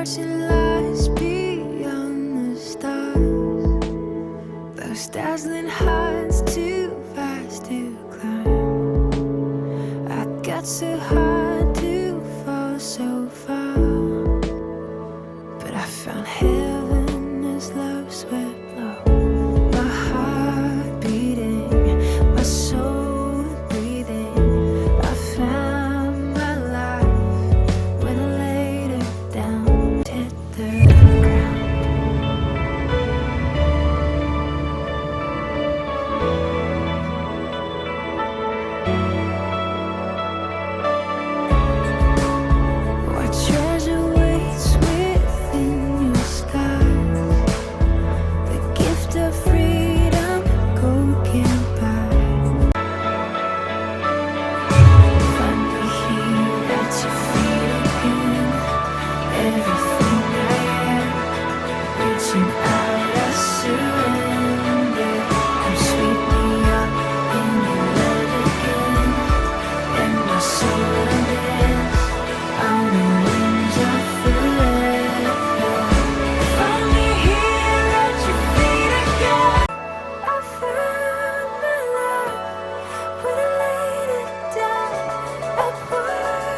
watch it lies beyond the stars. Those dazzling heights too fast to climb. I got so hard to fall so far, but I found heaven as love swept low. My heart beating, my soul breathing. I found my life when I laid it down, hit the ground. What treasure waits within your skies? The gift of freedom, gold can't buy. Find me here at your feet again. Everything I am, reaching out, I surrender. Come sweep me up in your love again, and my soul unends on the wings of forever. Find me here at your feet again. I found my life when I laid it down. A word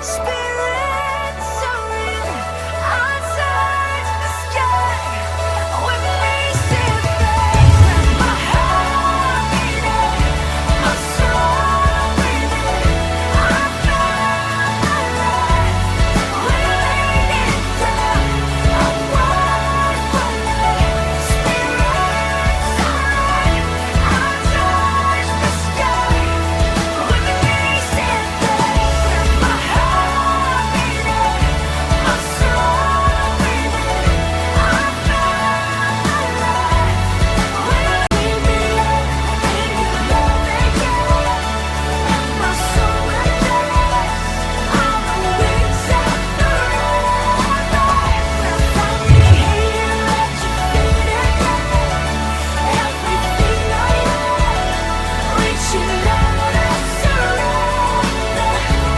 spirit soaring. I touch the sky with racing flames. My heart beating, my soul breathing. I found my life when I laid it down. A word spirit soaring. I touch the sky with racing flames. My heart beating, my soul breathing. I found my life when I laid me up in your love again. My soul unends on the wings of forever. Find me here at your feet again. Everything I am, reaching out, I surrender.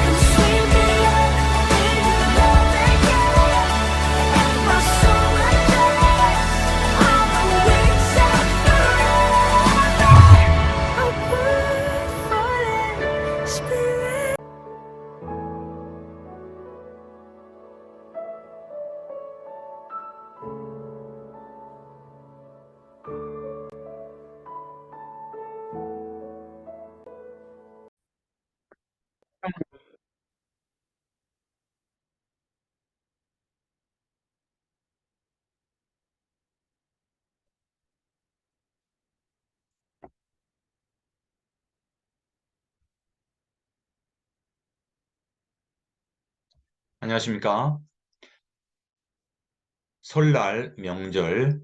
Come sweep me up in your love again. My soul unends on the wings of forever. A word falling, spirit. 안녕하십니까. 설날 명절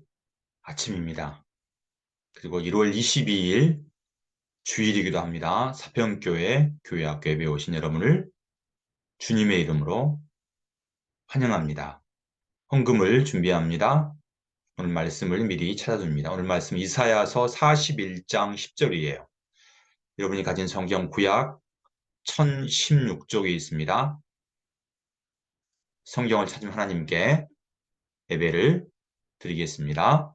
아침입니다. 그리고 1월 22일 주일이기도 합니다. 사평교회 교회학교에 배우신 여러분을 주님의 이름으로 환영합니다. 헌금을 준비합니다. 오늘 말씀을 미리 찾아줍니다. 오늘 말씀 이사야서 41장 10절이에요. 여러분이 가진 성경 구약 1016쪽에 있습니다. 성경을 찾은 하나님께 예배를 드리겠습니다.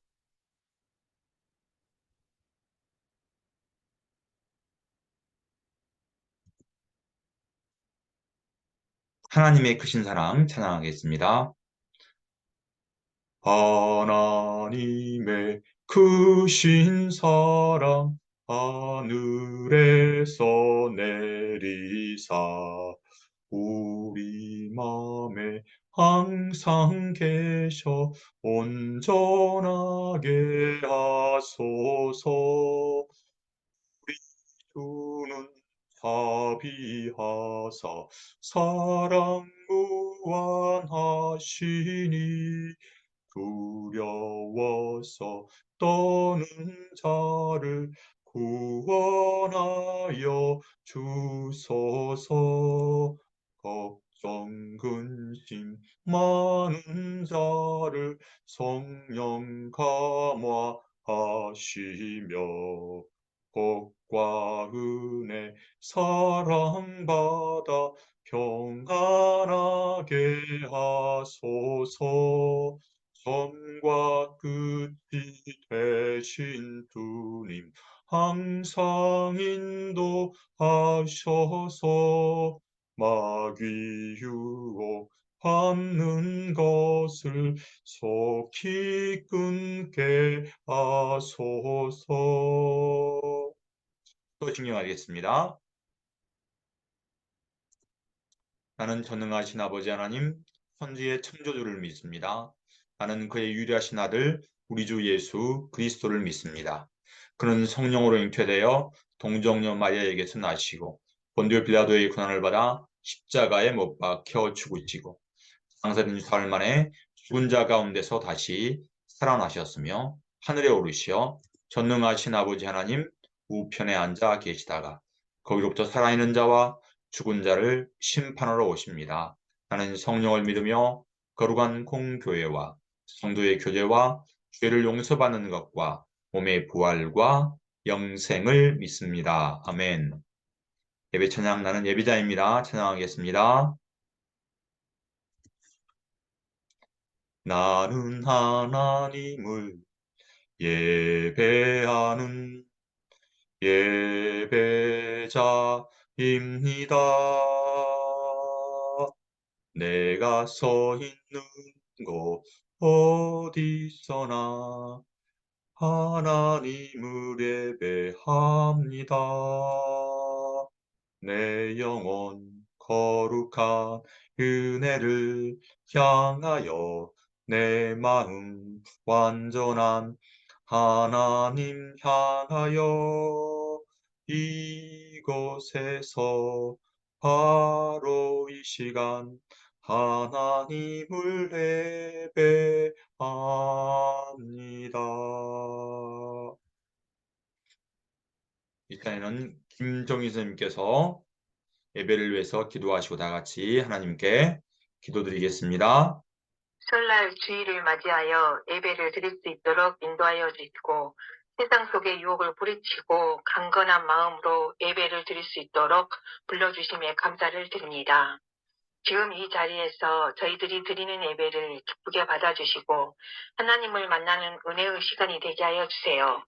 하나님의 크신 사랑 찬양하겠습니다. 하나님의 크신 사랑 하늘에서 내리사 우리 맘에 항상 계셔 온전하게 하소서. 우리 주는 자비하사 사랑 무한하시니 두려워서 떠는 자를 구원하여 주소서. 걱정 근심 많은 자를 성령 감화하시며 복과 은혜 사랑받아 평안하게 하소서. 처음과 끝이 되신 주님 항상 인도하셔서 마귀 유혹하는 것을 속히 끊게 하소서. 또 증명하겠습니다. 나는 전능하신 아버지 하나님, 천지의 창조주를 믿습니다. 나는 그의 유일하신 아들, 우리 주 예수 그리스도를 믿습니다. 그는 성령으로 잉태되어 동정녀 마리아에게서 나시고 본디오 빌라도의 고난을 받아 십자가에 못 박혀 죽으시고 장사된 4일 만에 죽은 자 가운데서 다시 살아나셨으며 하늘에 오르시어 전능하신 아버지 하나님 우편에 앉아 계시다가 거기로부터 살아있는 자와 죽은 자를 심판하러 오십니다. 나는 성령을 믿으며 거룩한 공교회와 성도의 교제와 죄를 용서받는 것과 몸의 부활과 영생을 믿습니다. 아멘. 예배 찬양 나는 예배자입니다. 찬양하겠습니다. 나는 하나님을 예배하는 예배자입니다. 내가 서 있는 곳 어디서나 하나님을 예배합니다. 내 영혼 거룩한 은혜를 향하여 내 마음 완전한 하나님 향하여 이곳에서 바로 이 시간 하나님을 예배합니다. 이 시간에는 김정희 선생님께서 예배를 위해서 기도하시고 다 같이 하나님께 기도드리겠습니다. 설날 주일을 맞이하여 예배를 드릴 수 있도록 인도하여 주시고 세상 속의 유혹을 부딪히고 강건한 마음으로 예배를 드릴 수 있도록 불러주심에 감사를 드립니다. 지금 이 자리에서 저희들이 드리는 예배를 기쁘게 받아주시고 하나님을 만나는 은혜의 시간이 되게 하여 주세요.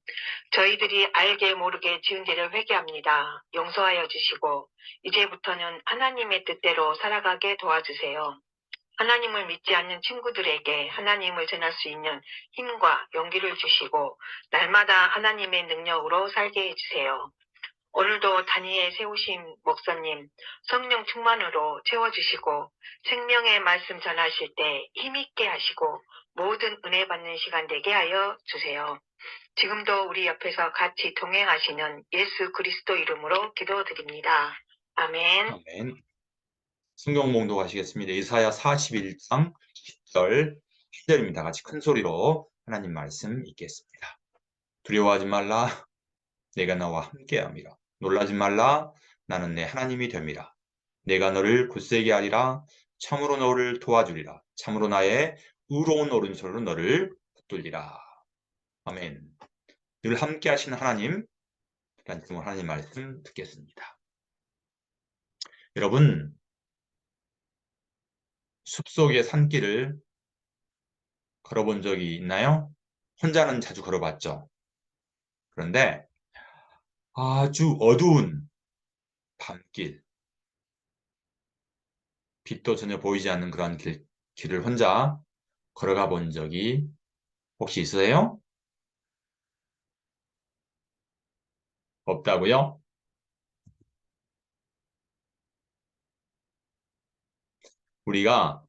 저희들이 알게 모르게 지은 죄를 회개합니다. 용서하여 주시고 이제부터는 하나님의 뜻대로 살아가게 도와주세요. 하나님을 믿지 않는 친구들에게 하나님을 전할 수 있는 힘과 용기를 주시고 날마다 하나님의 능력으로 살게 해주세요. 오늘도 단위에 세우신 목사님 성령 충만으로 채워주시고 생명의 말씀 전하실 때 힘있게 하시고 모든 은혜 받는 시간 되게 하여 주세요. 지금도 우리 옆에서 같이 동행하시는 예수 그리스도 이름으로 기도드립니다. 아멘. 아멘. 성경 봉독하시겠습니다. 이사야 41장 10절 1절입니다. 같이 큰 소리로 하나님 말씀 읽겠습니다. 두려워하지 말라. 내가 나와 함께함이라. 놀라지 말라. 나는 내 하나님이 됨이라. 내가 너를 굳세게 하리라. 참으로 너를 도와주리라. 참으로 나의 의로운 오른손으로 너를 붙들리라. 아멘. 늘 함께 하신 하나님, 라는 하나님 말씀 듣겠습니다. 여러분, 숲속의 산길을 걸어본 적이 있나요? 혼자는 자주 걸어봤죠. 그런데 아주 어두운 밤길, 빛도 전혀 보이지 않는 그런 길을 혼자 걸어가 본 적이 혹시 있으세요? 없다고요? 우리가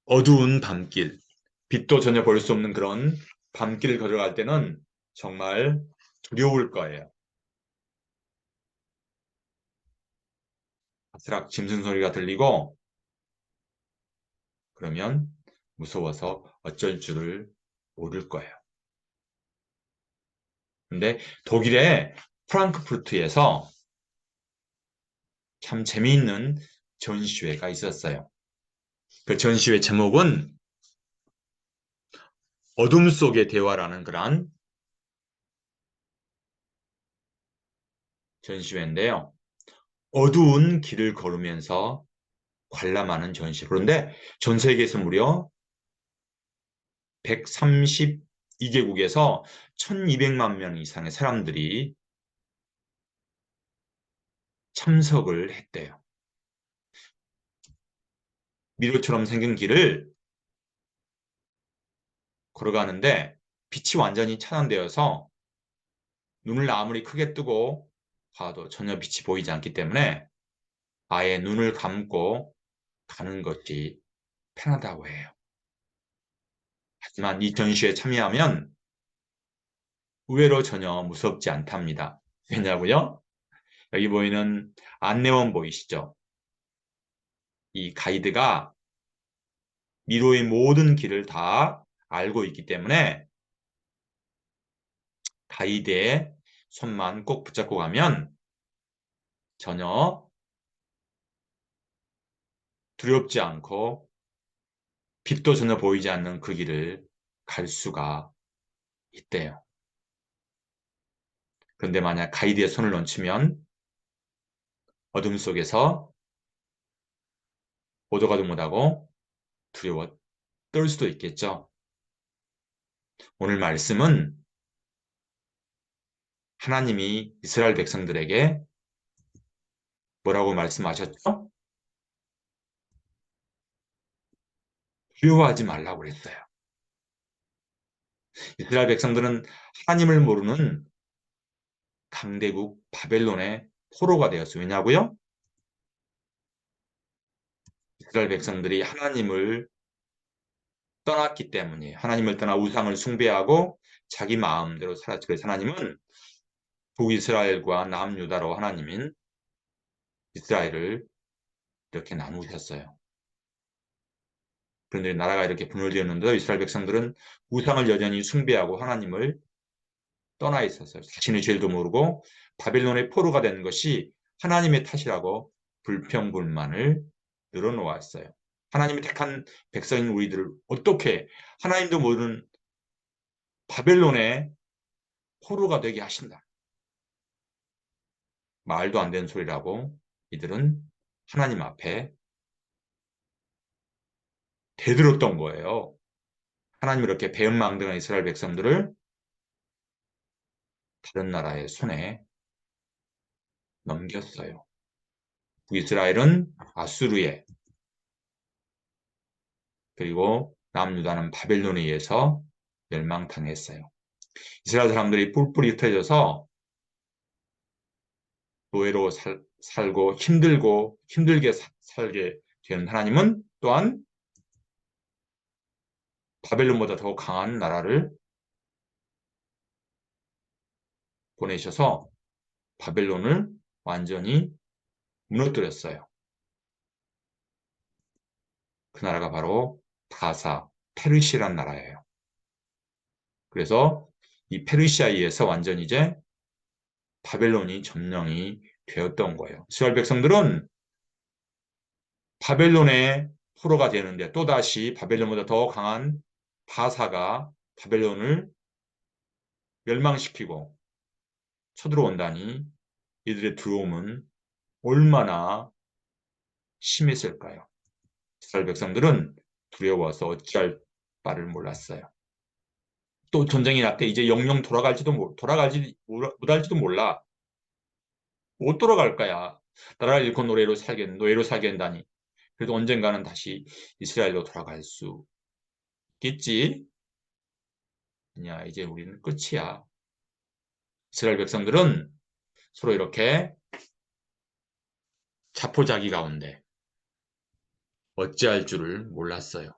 어두운 밤길, 빛도 전혀 볼 수 없는 그런 밤길을 걸어갈 때는 정말 두려울 거예요. 아스락 짐승 소리가 들리고 그러면 무서워서 어쩔 줄을 모를 거예요. 근데 독일의 프랑크푸르트에서 참 재미있는 전시회가 있었어요. 그 전시회 제목은 어둠 속의 대화라는 그런 전시회인데요. 어두운 길을 걸으면서 관람하는 전시. 그런데 전 세계에서 무려 132개국에서 1200만 명 이상의 사람들이 참석을 했대요. 미로처럼 생긴 길을 걸어가는데 빛이 완전히 차단되어서 눈을 아무리 크게 뜨고 봐도 전혀 빛이 보이지 않기 때문에 아예 눈을 감고 가는 것이 편하다고 해요. 하지만 이 전시에 참여하면 의외로 전혀 무섭지 않답니다. 왜냐고요? 여기 보이는 안내원 보이시죠? 이 가이드가 미로의 모든 길을 다 알고 있기 때문에 가이드의 손만 꼭 붙잡고 가면 전혀 두렵지 않고 빛도 전혀 보이지 않는 그 길을 갈 수가 있대요. 그런데 만약 가이드의 손을 놓치면 어둠 속에서 오도 가도 못하고 두려워 떨 수도 있겠죠. 오늘 말씀은 하나님이 이스라엘 백성들에게 뭐라고 말씀하셨죠? 두려워하지 말라고 그랬어요. 이스라엘 백성들은 하나님을 모르는 강대국 바벨론의 포로가 되었어요. 왜냐고요? 이스라엘 백성들이 하나님을 떠났기 때문이에요. 하나님을 떠나 우상을 숭배하고 자기 마음대로 살았죠. 그래서 하나님은 북이스라엘과 남유다로 하나님인 이스라엘을 이렇게 나누셨어요. 그런데 나라가 이렇게 분열되었는데 이스라엘 백성들은 우상을 여전히 숭배하고 하나님을 떠나 있었어요. 자신의 죄도 모르고 바벨론의 포로가 된 것이 하나님의 탓이라고 불평불만을 늘어놓았어요. 하나님이 택한 백성인 우리들을 어떻게 하나님도 모르는 바벨론의 포로가 되게 하신다. 말도 안 되는 소리라고 이들은 하나님 앞에 대들었던 거예요. 하나님 이렇게 배은망덕한 이스라엘 백성들을 다른 나라의 손에 넘겼어요. 북이스라엘은 아수르에 그리고 남유다는 바벨론에 의해서 멸망당했어요. 이스라엘 사람들이 뿔뿔이 흩어져서 노예로 살고 힘들게 살게 되는 하나님은 또한 바벨론보다 더 강한 나라를 보내셔서 바벨론을 완전히 무너뜨렸어요. 그 나라가 바로 바사, 페르시란 나라예요. 그래서 이 페르시아에 의해서 완전히 이제 바벨론이 점령이 되었던 거예요. 이스라엘 백성들은 바벨론의 포로가 되는데 또다시 바벨론보다 더 강한 바사가 바벨론을 멸망시키고 쳐들어온다니 이들의 두려움은 얼마나 심했을까요? 이스라엘 백성들은 두려워서 어찌할 바를 몰랐어요. 또 전쟁이 날 때 이제 영영 못할지도 몰라. 못 돌아갈 거야. 나라를 잃고 노예로 살겠다니. 그래도 언젠가는 다시 이스라엘로 돌아갈 수 있겠지. 아니야, 이제 우리는 끝이야. 이스라엘 백성들은 서로 이렇게 자포자기 가운데 어찌할 줄을 몰랐어요.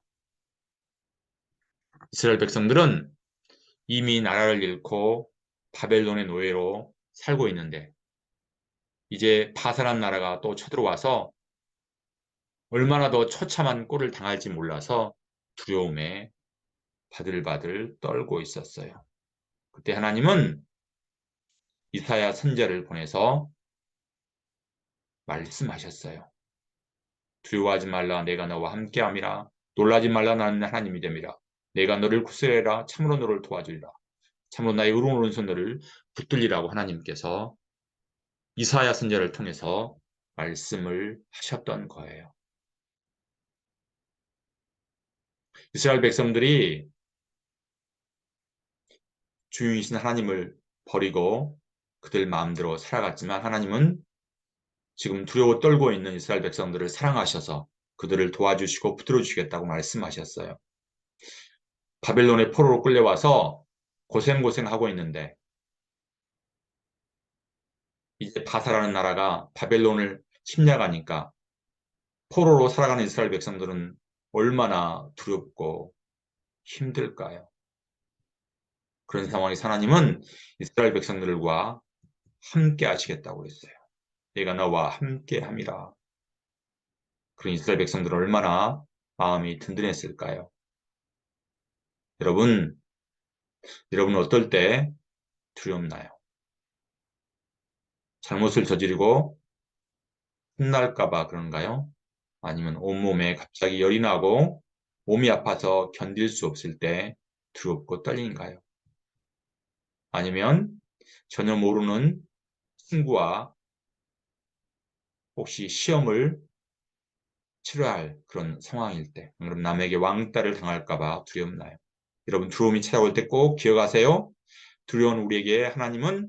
이스라엘 백성들은 이미 나라를 잃고 바벨론의 노예로 살고 있는데 이제 바사란 나라가 또 쳐들어와서 얼마나 더 처참한 꼴을 당할지 몰라서 두려움에 바들바들 떨고 있었어요. 그때 하나님은 이사야 선지자를 보내서 말씀하셨어요. 두려워하지 말라, 내가 너와 함께함이라. 놀라지 말라, 나는 하나님이 됨이라. 내가 너를 구슬해라, 참으로 너를 도와주리라. 참으로 나의 의로운 오른손 너를 붙들리라고 하나님께서 이사야 선지자를 통해서 말씀을 하셨던 거예요. 이스라엘 백성들이 주인이신 하나님을 버리고 그들 마음대로 살아갔지만 하나님은 지금 두려워 떨고 있는 이스라엘 백성들을 사랑하셔서 그들을 도와주시고 붙들어 주시겠다고 말씀하셨어요. 바벨론의 포로로 끌려와서 고생하고 있는데 이제 바사라는 나라가 바벨론을 침략하니까 포로로 살아가는 이스라엘 백성들은 얼마나 두렵고 힘들까요? 그런 상황에서 하나님은 이스라엘 백성들과 함께 하시겠다고 했어요. 내가 너와 함께 함이라. 그런 이스라엘 백성들은 얼마나 마음이 든든했을까요? 여러분 어떨 때 두렵나요? 잘못을 저지르고 혼날까봐 그런가요? 아니면 온몸에 갑자기 열이 나고 몸이 아파서 견딜 수 없을 때 두렵고 떨리는가요? 아니면 전혀 모르는 친구와 혹시 시험을 치러야 할 그런 상황일 때, 그럼 남에게 왕따를 당할까봐 두렵나요? 여러분 두려움이 찾아올 때 꼭 기억하세요. 두려운 우리에게 하나님은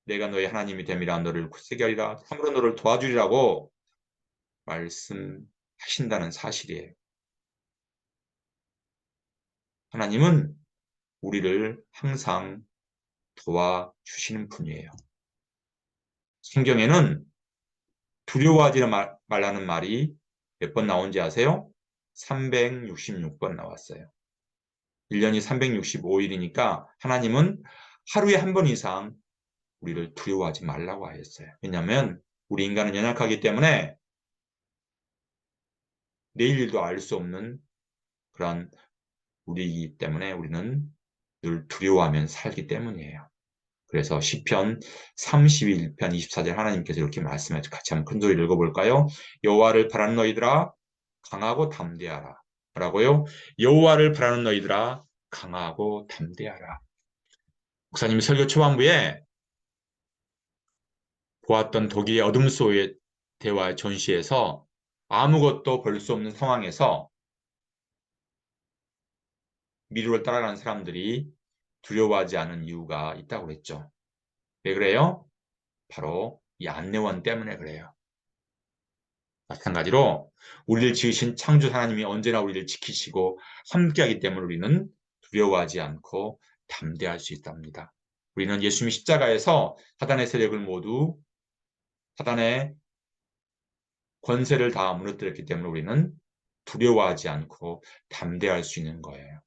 내가 너의 하나님이 됨이라 너를 굳세게 하리라 참으로 너를 도와주리라고 말씀하신다는 사실이에요. 하나님은 우리를 항상 도와주시는 분이에요. 성경에는 두려워하지 말라는 말이 몇 번 나온지 아세요? 366번 나왔어요. 1년이 365일이니까 하나님은 하루에 한 번 이상 우리를 두려워하지 말라고 하였어요. 왜냐하면 우리 인간은 연약하기 때문에 내일 일도 알 수 없는 그런 우리이기 때문에 우리는 늘 두려워하면 살기 때문이에요. 그래서 시편 31편 24절 하나님께서 이렇게 말씀하죠. 같이 한번 큰 소리를 읽어볼까요? 여호와를 바라는 너희들아 강하고 담대하라. 뭐라고요? 여호와를 바라는 너희들아 강하고 담대하라. 목사님이 설교 초반부에 보았던 독일의 어둠 속의 대화 전시에서 아무것도 볼 수 없는 상황에서 미루를 따라가는 사람들이 두려워하지 않은 이유가 있다고 그랬죠. 왜 그래요? 바로 이 안내원 때문에 그래요. 마찬가지로 우리를 지으신 창조 하나님이 언제나 우리를 지키시고 함께하기 때문에 우리는 두려워하지 않고 담대할 수 있답니다. 우리는 예수님이 십자가에서 사단의 세력을 모두 사단의 권세를 다 무너뜨렸기 때문에 우리는 두려워하지 않고 담대할 수 있는 거예요.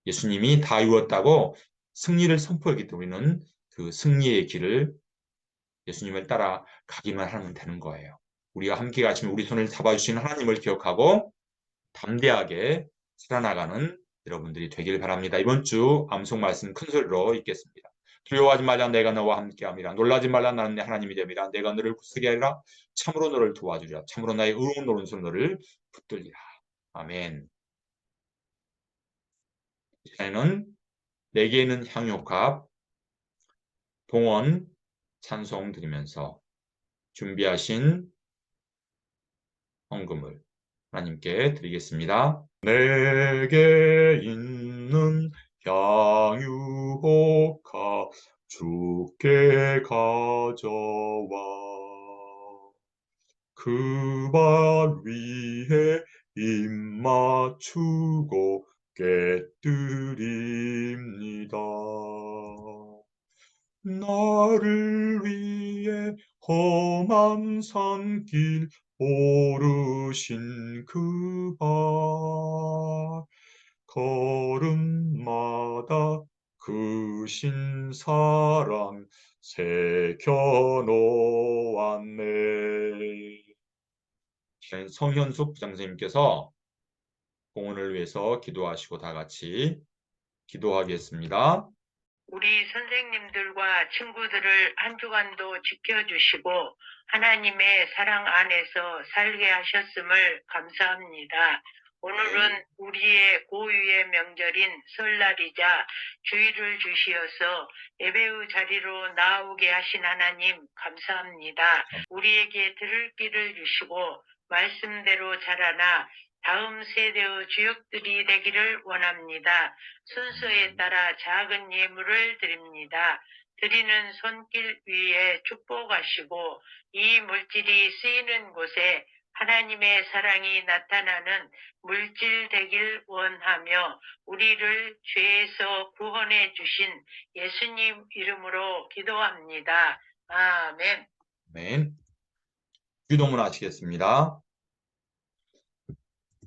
예수님이 다 이루었다고 승리를 선포했기 때문에 우리는 그 승리의 길을 예수님을 따라 가기만 하면 되는 거예요. 우리가 함께 가시면 우리 손을 잡아주시는 하나님을 기억하고 담대하게 살아나가는 여러분들이 되길 바랍니다. 이번 주 암송 말씀 큰 소리로 읽겠습니다. 두려워하지 말라 내가 너와 함께함이라. 놀라지 말라 나는 내 하나님이 됨이라. 내가 너를 굳세게 하리라. 참으로 너를 도와주리라. 참으로 나의 의로운 오른손 너를 붙들리라. 아멘. 이제는 내게는 향유값 동원 찬송 드리면서 준비하신 헌금을 하나님께 드리겠습니다. 내게 있는 향유옥합 주께 가져와 그 발 위에 입 맞추고 깨뜨립니다. 나를 위해 험한 산길 오르신 그 발 걸음마다 그 신사랑 새겨놓았네. 성현숙 부장선생님께서 공헌을 위해서 기도하시고 다 같이 기도하겠습니다. 우리 선생님들과 친구들을 한 주간도 지켜주시고 하나님의 사랑 안에서 살게 하셨음을 감사합니다. 오늘은 우리의 고유의 명절인 설날이자 주일을 주시어서 예배의 자리로 나오게 하신 하나님 감사합니다. 우리에게 들을 길을 주시고 말씀대로 자라나 다음 세대의 주역들이 되기를 원합니다. 순서에 따라 작은 예물을 드립니다. 드리는 손길 위에 축복하시고 이 물질이 쓰이는 곳에 하나님의 사랑이 나타나는 물질 되길 원하며 우리를 죄에서 구원해 주신 예수님 이름으로 기도합니다. 아멘. 아멘. 기도문 하시겠습니다.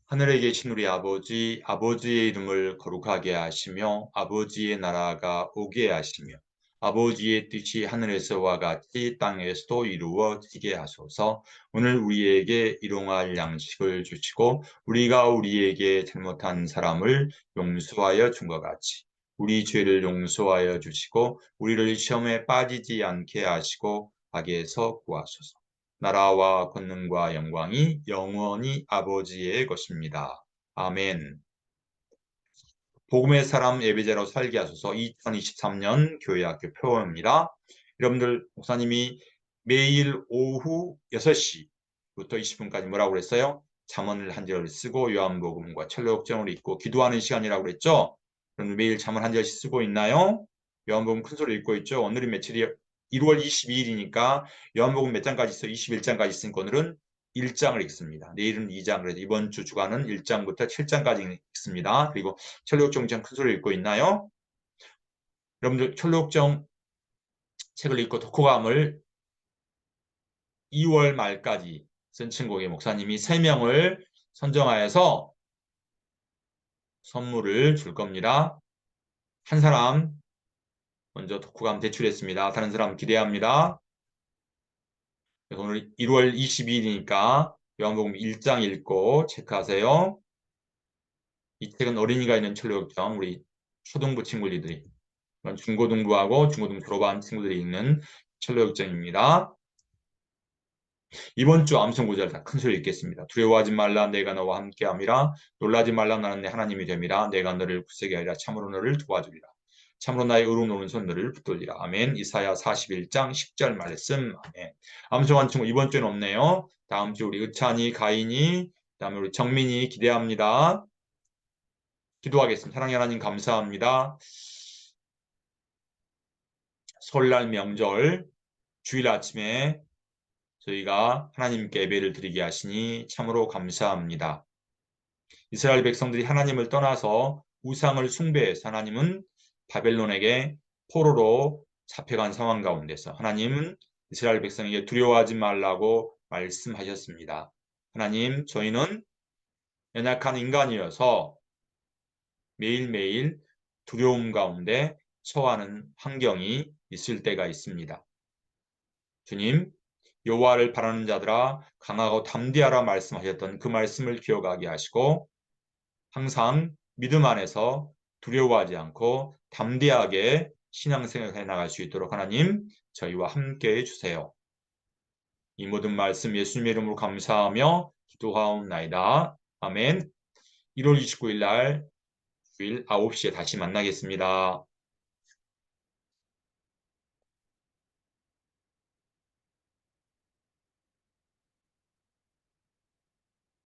하늘에 계신 우리 아버지, 아버지의 이름을 거룩하게 하시며 아버지의 나라가 오게 하시며 아버지의 뜻이 하늘에서와 같이 땅에서도 이루어지게 하소서. 오늘 우리에게 일용할 양식을 주시고 우리가 우리에게 잘못한 사람을 용서하여 준 것 같이 우리 죄를 용서하여 주시고 우리를 시험에 빠지지 않게 하시고 악에서 구하소서. 나라와 권능과 영광이 영원히 아버지의 것입니다. 아멘. 복음의 사람 예배자로 살게 하소서. 2023년 교회학교 표어입니다. 여러분들 목사님이 매일 오후 6시부터 20분까지 뭐라고 그랬어요? 잠언을 한 절 쓰고 요한복음과 철로역정을 읽고 기도하는 시간이라고 그랬죠? 여러분 매일 잠언 한 절씩 쓰고 있나요? 요한복음 큰 소리 읽고 있죠? 오늘이 며칠이 1월 22일이니까 요한복음 몇 장까지 있어요? 21장까지 있으니까 오늘은 1장을 읽습니다. 내일은 2장, 그래서 이번 주 주간은 1장부터 7장까지 읽습니다. 그리고 철로역정 큰 소리 읽고 있나요? 여러분들 철로역정 책을 읽고 독후감을 2월 말까지 쓴 친구에게 목사님이 3명을 선정하여서 선물을 줄 겁니다. 한 사람 먼저 독후감 제출했습니다. 다른 사람 기대합니다. 오늘 1월 22일이니까 요한복음 1장 읽고 체크하세요. 이 책은 어린이가 있는 철로역정 우리 초등부 친구들이 중고등부하고 중고등 졸업한 친구들이 읽는 철로역정입니다. 이번 주 암송 구절 다 큰 소리 읽겠습니다. 두려워하지 말라 내가 너와 함께함이라 놀라지 말라 나는 내 하나님이 됨이라 내가 너를 굳세게 하리라 참으로 너를 도와주리라 참으로 나의 의로운 오른손 너를 붙들리라. 아멘. 이사야 41장 10절 말씀. 아멘. 암송한 친구 이번 주는 없네요. 다음 주 우리 의찬이, 가인이, 그다음에 우리 정민이 기대합니다. 기도하겠습니다. 사랑의 하나님 감사합니다. 설날 명절 주일 아침에 저희가 하나님께 예배를 드리게 하시니 참으로 감사합니다. 이스라엘 백성들이 하나님을 떠나서 우상을 숭배해서 하나님은 바벨론에게 포로로 잡혀간 상황 가운데서 하나님은 이스라엘 백성에게 두려워하지 말라고 말씀하셨습니다. 하나님, 저희는 연약한 인간이어서 매일매일 두려움 가운데 처하는 환경이 있을 때가 있습니다. 주님, 여호와를 바라는 자들아 강하고 담대하라 말씀하셨던 그 말씀을 기억하게 하시고 항상 믿음 안에서 두려워하지 않고 담대하게 신앙생활을 해나갈 수 있도록 하나님 저희와 함께 해주세요. 이 모든 말씀 예수님의 이름으로 감사하며 기도하옵나이다. 아멘. 1월 29일 날 주일 9시에 다시 만나겠습니다.